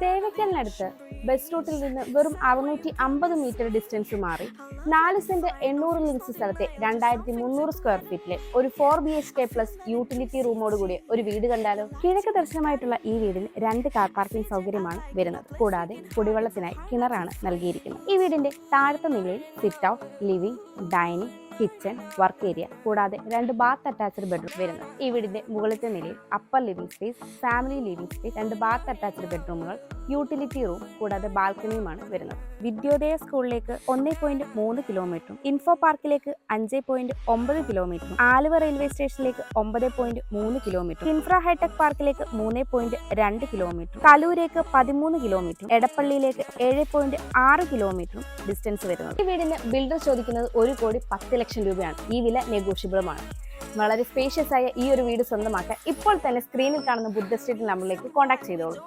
തേവയ്ക്കലിനടുത്ത് bus റൂട്ടിൽ നിന്ന് വെറും 650 മീറ്റർ ഡിസ്റ്റൻസ് മാറി 4 സെന്റ് 800 ലിങ്സ് സ്ഥലത്തെ 2300 സ്ക്വയർ ഫീറ്റിലെ ഒരു 4 BHK പ്ലസ് യൂട്ടിലിറ്റി റൂമോട് കൂടിയ ഒരു വീട് കണ്ടാലോ? കിഴക്ക് ദർശനമായിട്ടുള്ള ഈ വീടിൽ 2 കാർ പാർക്കിംഗ് സൗകര്യമാണ് വരുന്നത്. കൂടാതെ കുടിവെള്ളത്തിനായി കിണറാണ് നൽകിയിരിക്കുന്നത്. ഈ വീടിന്റെ താഴത്തെ നിലയിൽ sit out, living, dining, kitchen, work area കൂടാതെ 2 ബാത്ത് അറ്റാച്ച്ഡ് ബെഡ്റൂം വരുന്നത്. ഈ വീടിന്റെ മുകളിലത്തെ നിലയിൽ upper living space, family living space, 2 bath attached ബെഡ്റൂമുകൾ, യൂട്ടിലിറ്റി റൂം കൂടാതെ ബാൽക്കണിയുമാണ് വരുന്നത്. വിദ്യോദയ സ്കൂളിലേക്ക് 1.3 കിലോമീറ്ററും ഇൻഫോ പാർക്കിലേക്ക് 5.9 കിലോമീറ്ററും ആലുവ റെയിൽവേ സ്റ്റേഷനിലേക്ക് 9.3 കിലോമീറ്ററും ഇൻഫ്ര ഹൈടെക് പാർക്കിലേക്ക് 3.2 കിലോമീറ്ററും കലൂരേക്ക് 13 കിലോമീറ്ററും എടപ്പള്ളിയിലേക്ക് 7.6 കിലോമീറ്ററും ഡിസ്റ്റൻസ് വരുന്നത്. ഈ വീടിന് ബിൽഡർ ചോദിക്കുന്നത് 1,10,00,000 രൂപയാണ്. ഈ വില നെഗോഷ്യബിളുമാണ്. വളരെ സ്പേഷ്യസ് ആയ ഈ ഒരു വീട് സ്വന്തമാക്കാൻ ഇപ്പോൾ തന്നെ സ്ക്രീനിൽ കാണുന്ന ബുദ്ധ സ്ട്രീറ്റ് നമ്പറിലേക്ക് കോൺടാക്ട് ചെയ്തോളൂ.